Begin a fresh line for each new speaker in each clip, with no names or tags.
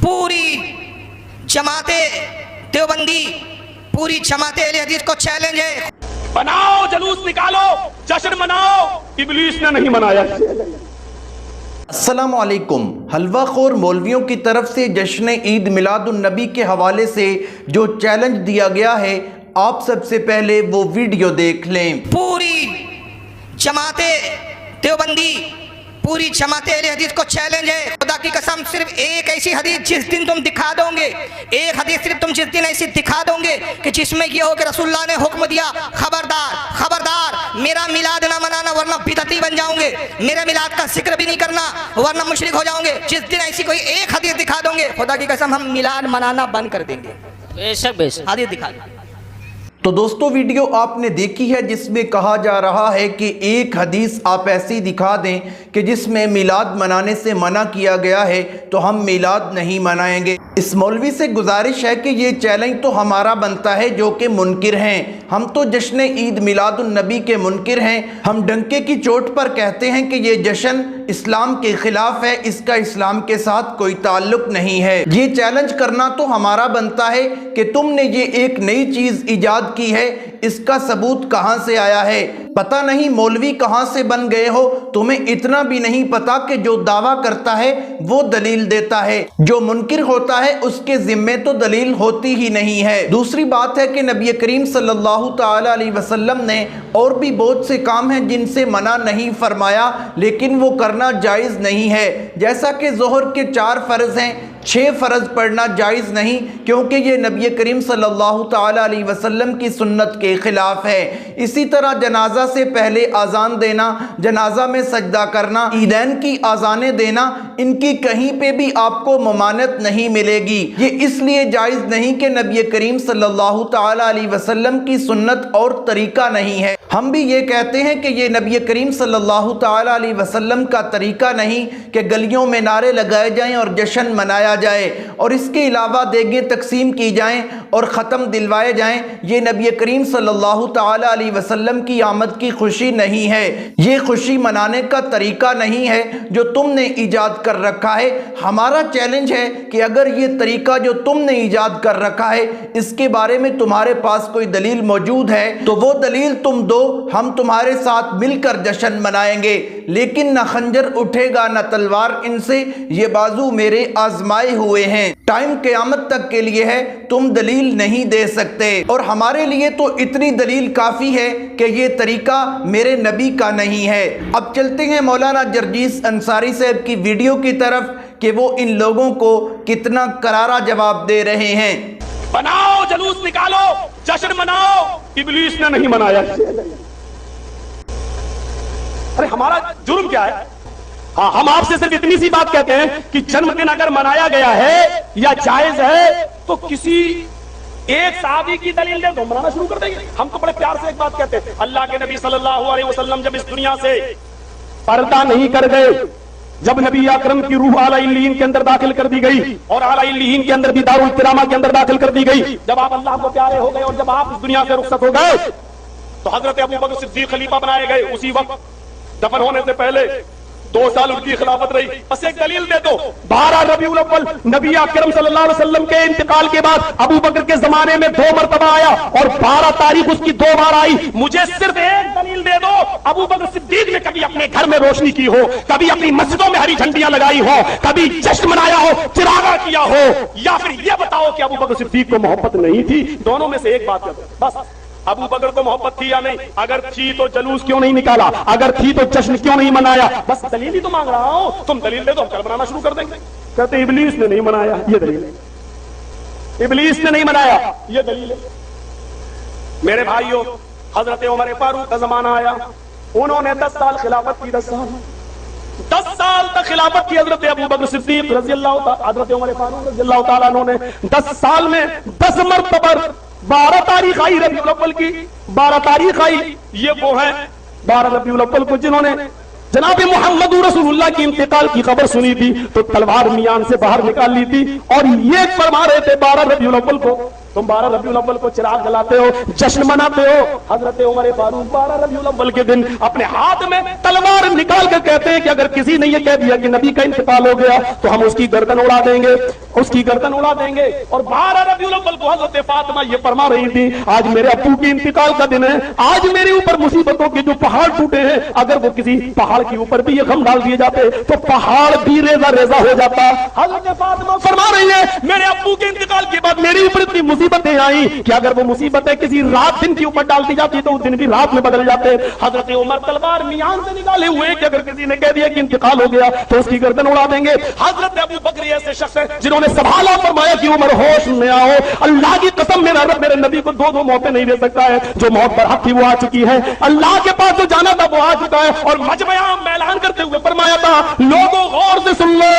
पूरी जमाते देवबंदी, पूरी जमाते अहले हदीस को चैलेंज है,
बनाओ जलूस निकालो, जश्न मनाओ, इब्लीस ने नहीं मनाया।
अस्सलाम वालेकुम। हलवा खोर मौलवियों की तरफ से जश्न ईद मिलादुन नबी के हवाले से जो चैलेंज दिया गया है, आप सबसे पहले वो वीडियो देख लें।
पूरी जमाते देवबंदी, पूरी जमाते अहले हदीस को चैलेंज है, खुदा की कसम सिर्फ एक ऐसी हदीस जिस दिन तुम दिखा दोगे, एक हदीस सिर्फ तुम जिस दिन ऐसी दिखा दोगे कि जिसमें ये हो कि रसूलुल्लाह ने हुक्म दिया, खबरदार खबरदार मेरा मिलाद ना मनाना वरना बिदअती बन जाओगे, मेरे मिलाद का जिक्र भी नहीं करना वरना मुशरिक हो जाओगे। जिस दिन ऐसी कोई एक हदीस दिखा दोगे, खुदा की कसम हम मिलाद मनाना बंद कर देंगे।
बेशक बेशक
हदीस दिखा दो।
तो दोस्तों वीडियो आपने देखी है जिसमें कहा जा रहा है कि एक हदीस आप ऐसी दिखा दें कि जिसमें मिलाद मनाने से मना किया गया है तो हम मिलाद नहीं मनाएंगे। इस मौलवी से गुजारिश है कि ये चैलेंज तो हमारा बनता है जो कि मुनकिर हैं, हम तो जश्न ईद मिलादुन नबी के मुनकिर हैं। हम डंके की चोट पर कहते हैं कि ये जश्न इस्लाम के खिलाफ है, इसका इस्लाम के साथ कोई ताल्लुक नहीं है। ये चैलेंज करना तो हमारा बनता है कि तुमने ये एक नई चीज इजाद की है, इसका सबूत कहां से आया है। पता नहीं मौलवी कहां से बन गए हो, तुम्हें इतना भी नहीं पता कि जो दावा करता है वो दलील देता है, जो मुनकिर होता है उसके जिम्मे तो दलील होती ही नहीं है। दूसरी बात है कि नबी करीम सल्लल्लाहु ताला अलैहि वसल्लम ने और भी बहुत से काम हैं जिनसे मना नहीं फरमाया, लेकिन वो करना जायज़ नहीं है। जैसा कि ज़ोहर के 4 फ़र्ज़ हैं, 6 फ़र्ज़ पढ़ना जायज़ नहीं, क्योंकि ये नबी करीम सल्लल्लाहु ताला अलैहि वसल्लम की सुन्नत के ख़िलाफ़ है। इसी तरह जनाजा से पहले आज़ान देना, जनाजा में सजदा करना, ईदैन की आज़ानें देना, इनकी कहीं पे भी आपको ममानत नहीं मिलेगी। ये इसलिए जायज़ नहीं कि नबी करीम सल्लल्लाहु ताला अलैहि वसल्लम की सुन्नत और तरीका नहीं है। हम भी ये कहते हैं कि ये नबी करीम सल्लल्लाहु ताला अलैहि वसल्लम का तरीका नहीं कि गलियों में नारे लगाए जाएं और जश्न मनाया जाए और इसके अलावा देगें तकसीम की जाएं और ख़त्म दिलवाए जाएं। ये नबी करीम सल्लल्लाहु ताला अलैहि वसल्लम की आमद की खुशी नहीं है, ये खुशी मनाने का तरीका नहीं है जो तुमने ईजाद कर रखा है। हमारा चैलेंज है कि अगर ये तरीका जो तुमने ईजाद कर रखा है इसके बारे में तुम्हारे पास कोई दलील मौजूद है तो वो दलील तुम दो, हम तुम्हारे साथ मिलकर जश्न मनाएंगे, लेकिन न खंजर उठेगा न तलवार इनसे, ये बाजू मेरे आजमाए हुए हैं। टाइम क़यामत तक के लिए है, तुम दलील नहीं दे सकते और हमारे लिए तो इतनी दलील काफ़ी है कि ये तरीका मेरे नबी का नहीं है। अब चलते हैं मौलाना जर्जीस अंसारी साहब की वीडियो की तरफ कि वो इन लोगों को कितना करारा जवाब दे रहे हैं।
बनाओ जलूस निकालो, जश्न मनाओ, इब्लीस ने नहीं मनाया। अरे हमारा जुर्म क्या है? हाँ, हम आपसे सिर्फ इतनी सी बात कहते हैं कि जन्मदिन अगर मनाया गया है या जायज है तो किसी एक साहबी की दलील दे दो, मनाना शुरू कर देंगे। हम तो बड़े प्यार से एक बात कहते हैं, अल्लाह के नबी सल्लल्लाहु अलैहि वसल्लम जब इस दुनिया से पर्दा नहीं कर गए, जब नबी अकरम की रूह आला इल्लीन के अंदर दाखिल कर दी गई और आला इल्लीन के अंदर भी दारुल इत्तिरामा के अंदर दाखिल कर दी गई, जब आप अल्लाह को प्यारे हो गए और जब आप इस दुनिया से रुखसत हो गए तो हजरत अबू बकर सिद्दीक खलीफा बनाए गए। उसी वक्त दफन होने से पहले 2 साल उनकी खिलाफत रही। बस एक दलील दे दो, 12 रबीउल अव्वल नबी अकरम सल्लल्लाहु अलैहि वसल्लम के इंतकाल के बाद अबू बकर के जमाने में 2 मरतबा आया और 12 तारीख उसकी 2 बार आई। मुझे सिर्फ एक दलील दे दो, अबू बकर सिद्दीक ने कभी अपने घर में रोशनी की हो, कभी अपनी मस्जिदों में हरी झंडियां लगाई हो, कभी जश्न मनाया हो, चिरागा किया हो, या फिर यह बताओ कि अबू बकर सिद्दीक को मोहब्बत नहीं थी। दोनों में से एक बात कर दो बस। अबू बकर को मोहब्बत थी या नहीं? अगर थी तो जलूस क्यों नहीं निकाला? अगर थी तो जश्न क्यों नहीं मनाया? बस दलील ही तो मांग रहा हूं, तुम दलील दे दो, हम कल मनाना शुरू कर देंगे। कहते इब्लीस ने नहीं मनाया, ये दलील है। इब्लीस ने नहीं मनाया, ये दलील है। मेरे भाइयों, हजरत उमर फारूक का जमाना आया, उन्होंने 10 साल खिलाफत की। 10 साल तक खिलाफत की हजरत अबू बकर सिद्दीक रज़ी अल्लाह ताला, हजरत उमर फारूक रज़ी अल्लाह ताला उन्होंने 10 साल में 10 मरतबा 12 तारीख आई रबीउल अव्वल की, 12 तारीख आई, ये वो है 12 रबीउल अव्वल को जिन्होंने जनाब मोहम्मद रसूलुल्लाह की इंतकाल की खबर सुनी थी तो तलवार मियान से बाहर निकाल ली थी और ये फरमा रहे थे 12 रबीउल अव्वल को तुम 12 रबीउल अव्वल को चिराग जलाते हो, जश्न मनाते हो। हजरत उमर फारूक 12 रबीउल अव्वल के दिन अपने हाथ में तलवार निकाल कर कहते हैं कि अगर किसी ने यह कह दिया कि नबी का इंतकाल हो गया तो हम उसकी गर्दन उड़ा देंगे, उसकी गर्दन उड़ा देंगे। और 12 रबीउल अव्वल को हजरत फातिमा ये फरमा रही थी, आज मेरे अब्बू के इंतकाल का दिन है, आज मेरे ऊपर मुसीबतों के जो पहाड़ टूटे हैं, अगर वो किसी पहाड़ के ऊपर भी ये गम डाल दिए जाते तो पहाड़ भी रेजा रेजा हो जाता। हजरत फातिमा फरमा रही है, मेरे अब्बू के इंतकाल के बाद मेरे ऊपर इतनी मुसीबतें आई कि अगर वो मुसीबतें किसी रात दिन के ऊपर डाल दी जाती तो उस दिन भी रात में बदल जाते। हजरत उमर तलवार मियान से निकाले हुए कि अगर किसी ने कह दिया कि इंतकाल हो गया तो उसकी गर्दन उड़ा देंगे। हजरत अबू बकर ऐसे शख्स हैं जिन्होंने सवाला फरमाया कि उमर होश में आओ, अल्लाह की कसम मेरा रब मेरे नबी को दो मौतें नहीं दे सकता है, जो मौत पर हक थी वो आ चुकी है, अल्लाह के पास जो जाना था वो आ चुका है। और मजमा में ऐलान करते हुए फरमाया था, लोगों गौर से सुन लो,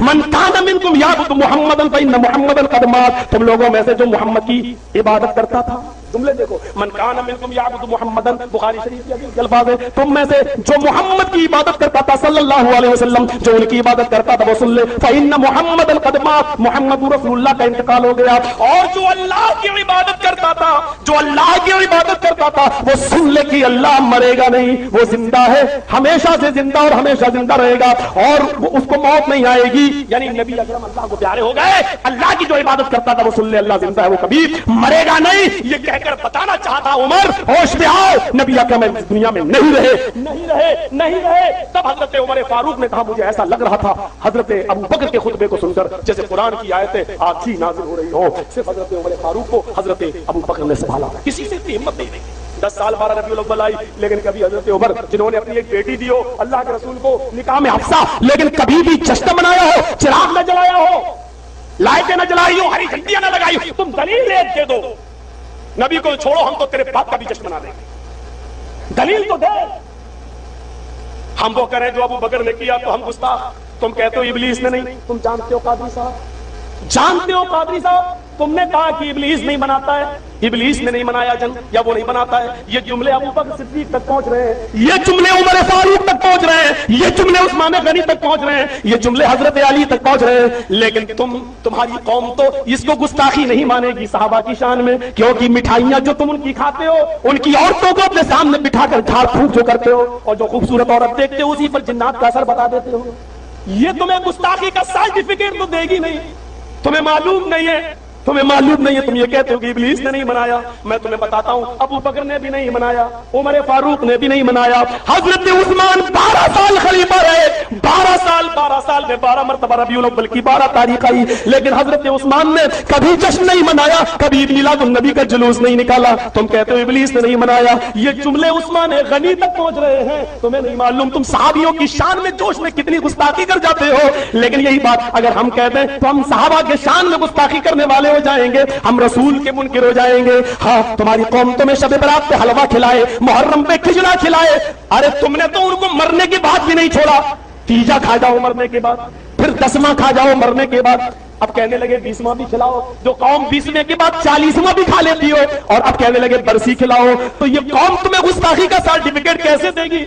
मन कान मिनकुम याबुदु मुहम्मदन फइन्न मुहम्मदन कद मात, तुम लोगों में से जो मोहम्मद की इबादत करता था, जुमले देखो, मन कान मिनकुम याबुदु मुहम्मदन, बुखारी शरीफ के हदीस के अल्फाज है, तुम में से जो मोहम्मद की इबादत करता था सल्लल्लाहु अलैहि वसल्लम, जो उनकी इबादत करता था वो सुन ले, फइन्न मुहम्मदन कद मात, मुहम्मद रसूलुल्लाह का इंतकाल हो गया। और जो अल्लाह की इबादत करता था, जो अल्लाह की इबादत करता था वो सुन ले कि अल्लाह मरेगा नहीं, वो जिंदा है, हमेशा से जिंदा और हमेशा जिंदा रहेगा और उसको मौत नहीं आएगी। यानी नबी अकरम अल्लाह को प्यारे हो गए, अल्लाह की जो इबादत करता था वो सुन ले अल्लाह जिंदा है, वो कभी मरेगा नहीं। ये कहकर बताना चाहता उमर, होश में आओ, नबी अकरम इस दुनिया में नहीं रहे। तब हजरत उमर फारूक ने कहा, मुझे ऐसा लग रहा था हजरत अबू बकर के खुतबे को सुनकर जैसे कुरान की आयतें आज ही नाज़िल हो रही हो। सिर्फ हजरत उमर फारूक को हजरत अबू बकर ने संभाला, किसी से इतनी हिम्मत नहीं दी। 10 साल 12 रबीउल अव्वल आई, लेकिन कभी हजरत उमर जिन्होंने अपनी एक बेटी दी हो अल्लाह के रसूल को निकाह में हफ्सा, लेकिन कभी भी जश्न मनाया हो, चिराग न जलाया हो, लाइटें न जलाई हो, हरी झंडियां न लगाई हो, तुम दलील दे दो, नबी को छोड़ो, हम तो तेरे बाप का भी जश्न मना देंगे, दलील तो दे। हम वो करें जो अबू बकर ने किया तो हम गुस्ताख, तुम कहते हो इब्लीस ने नहीं, तुम जानते हो कादरी साहब, जानते हो कादरी साहब, तुमने कहा कि इब्लीस नहीं बनाता है, इब्लीस ने नहीं बनाया जन, या वो नहीं बनाता है। ये जुमले अबू बकर सिद्दीक तक पहुंच रहे हैं, ये जुमले उमर फारूक तक पहुंच रहे हैं, ये जुमले उस्मान गनी तक पहुंच रहे हैं, ये जुमले हजरत अली तक पहुंच रहे हैं। लेकिन तुम्हारी कौम तो इसको गुस्ताखी नहीं मानेगी साहबा की शान में, क्योंकि मिठाइयां जो तुम उनकी खाते हो, उनकी औरतों को अपने सामने बिठाकर झाड़ फूक जो करते हो, और जो खूबसूरत औरत देखते हो उसी पर जिन्नात का असर बता देते हो, ये तुम्हें गुस्ताखी का सर्टिफिकेट तो देगी नहीं। तुम्हें मालूम नहीं है, तुम्हें मालूम नहीं है, तुम ये कहते हो कि इब्लीस ने नहीं बनाया। मैं तुम्हें बताता हूं, अबू बकर ने भी नहीं बनाया, उमर फारूक ने भी नहीं बनाया, हजरत उस्मान 12 साल खलीफा रहे, 12 साल में 12 मरतबा रबीउल अव्वल की 12 तारीख आई, लेकिन हजरत उस्मान ने कभी जश्न नहीं मनाया, कभी मिलादुन नबी का जुलूस नहीं निकाला। तुम कहते हो इब्लीस ने नहीं मनाया, ये जुमले उस्मान गनी तक पहुंच रहे हैं, तुम्हें नहीं मालूम तुम सहाबियों की शान में जोश में कितनी गुस्ताखी कर जाते हो। लेकिन यही बात अगर हम कहते हैं तो हम सहाबा के शान में गुस्ताखी करने वाले हो जाएंगे, हम रसूल के मुनकिर हो जाएंगे। हाँ, तुम्हारी कौम तुम्हें शब बरात पे हलवा खिलाए, मुहर्रम पे खिचड़ा खिलाए, अरे तुमने तो उनको मरने के बाद भी नहीं छोड़ा, तीजा खा जाओ मरने के बाद, फिर 10वां खा जाओ मरने के बाद, अब कहने लगे 20वां भी खिलाओ, जो कौम 20वें के बाद 40वां भी खा लेती हो, और अब कहने लगे बरसी खिलाओ, तो ये कौम तुम्हें गुस्ताखी का सर्टिफिकेट कैसे देगी?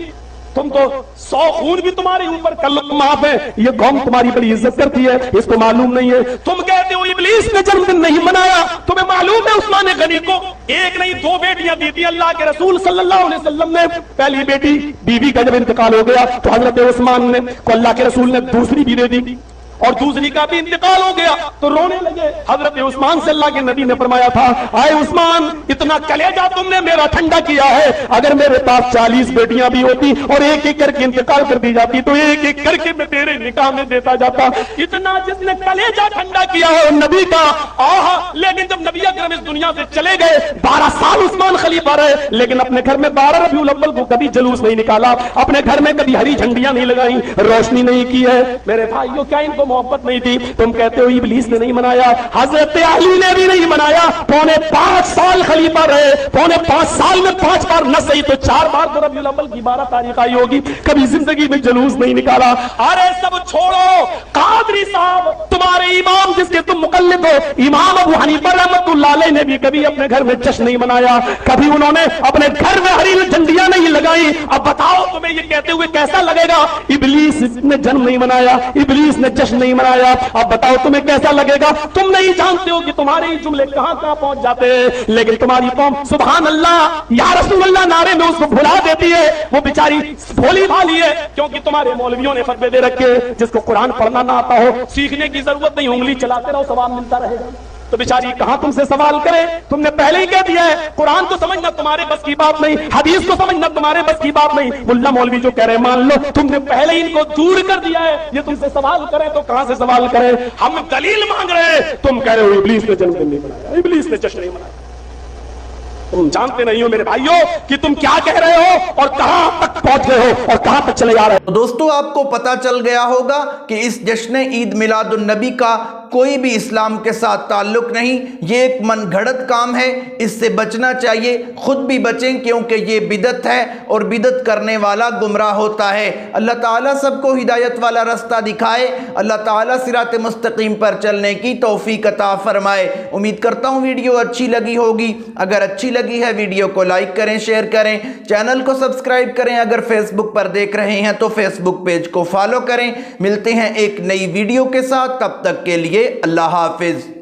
तुम तो 100 खून भी तुम्हारे ऊपर कल्लो माफ है, ये कौम तुम्हारी बड़ी इज्जत करती है, इसको मालूम नहीं है। तुम कहते हो इब्लीस ने जन्मदिन नहीं मनाया, तुम्हें मालूम है उस्मान गनी को एक नहीं 2 बेटियां दी थी अल्लाह के रसूल सल्लल्लाहु अलैहि वसल्लम ने। पहली बेटी बीवी का जब इंतकाल हो गया तो हजरत उस्मान ने को अल्लाह के रसूल ने दूसरी भी दे दी, और दूसरी का भी इंतकाल हो गया तो रोने लगे। हजरत उस्मान से अल्लाह के नबी ने फरमाया था, आए उस्मान, इतना कलेजा तुमने मेरा ठंडा किया है, अगर मेरे पास 40 बेटियां भी होती और एक एक करके इंतकाल कर दी जाती तो एक एक करके मैं तेरे निकाह में देता जाता। इतना जिसने कलेजा ठंडा किया है नबी का, आहा। लेकिन जब नबी अकरम इस दुनिया से चले गए, 12 साल उस्मान खलीफा रहे, लेकिन अपने घर में 12 रबीउल अव्वल को कभी जुलूस नहीं निकाला, अपने घर में कभी हरी झंडियां नहीं लगाई, रोशनी नहीं की है। मेरे भाइयों, क्या इनको मोहब्बत नहीं थी? तुम कहते हो इब्लीस ने नहीं मनाया, हजरत अली ने भी नहीं मनाया, 5.25 साल खलीफा रहे, 5.25 साल में 5 बार न सही तो 4 बार तो रबीउल अव्वल की 12 तारीख आई होगी, कभी जिंदगी में जुलूस नहीं निकाला। अरे सब छोड़ो, कादरी साहब तुम्हारे इमाम जिसके तुम मुकल्लिद तो इमाम अबू हनीफा रहमतुल्लाह अलैह ने भी कभी अपने घर में जश्न नहीं मनाया, कभी उन्होंने अपने घर में हरी झंडियां नहीं लगाई। अब बताओ तुम्हें ये कहते हुए कैसा लगेगा? इब्लीस ने जन्म नहीं मनाया, इब्लीस ने जश्न नहीं मनाया। अब बताओ तुम्हें कैसा लगेगा? तुम नहीं जानते हो कि तुम्हारे ये जुमले कहां कहां पहुंच जाते हैं, लेकिन तुम्हारी कौम सुभान अल्लाह या रसूल अल्लाह नारे में उसको भुला देती है। वो बेचारी भोली भाली है, क्योंकि तुम्हारे मौलवियों ने फतवे दे रखे, जिसको कुरान पढ़ना ना आता हो सीखने की जरूरत नहीं, उंगली चलाते रहो सवाब मिलता रहेगा। तो बेचारी कहां तुमसे सवाल करे? तुमने पहले ही कह दिया है कुरान को समझना तुम्हारे बस की बात नहीं, हदीस को समझना तुम्हारे बस की बात नहीं। मुल्ला मौलवी जो कह रहे हैं मान लो, तुमने पहले ही इनको दूर कर दिया है। ये तुमसे सवाल करे तो कहां से सवाल करे? हम दलील मांग रहे हैं, तुम कह रहे हो इब्लीस ने जन्मदिन नहीं मनाया, इब्लीस ने जश्न नहीं मनाया। तुम जानते नहीं हो मेरे भाइयों कि तुम क्या कह रहे हो और कहां तक पहुंच गए हो और कहां तक चले जा रहे हो।
तो दोस्तों आपको पता चल गया होगा कि इस जश्न ईद मिलादुन नबी का कोई भी इस्लाम के साथ ताल्लुक नहीं, ये एक मनगढ़ंत काम है, इससे बचना चाहिए। खुद भी बचें क्योंकि ये बिदत है और बिदत करने वाला गुमराह होता है। अल्लाह ताला सबको हिदायत वाला रास्ता दिखाए, अल्लाह ताला सिरात मुस्तकीम पर चलने की तौफीक अता फरमाए। उम्मीद करता हूँ वीडियो अच्छी लगी होगी। अगर अच्छी लगी है वीडियो को लाइक करें, शेयर करें, चैनल को सब्सक्राइब करें। अगर फेसबुक पर देख रहे हैं तो फेसबुक पेज को फॉलो करें। मिलते हैं एक नई वीडियो के साथ, तब तक के लिए अल्लाह हाफिज।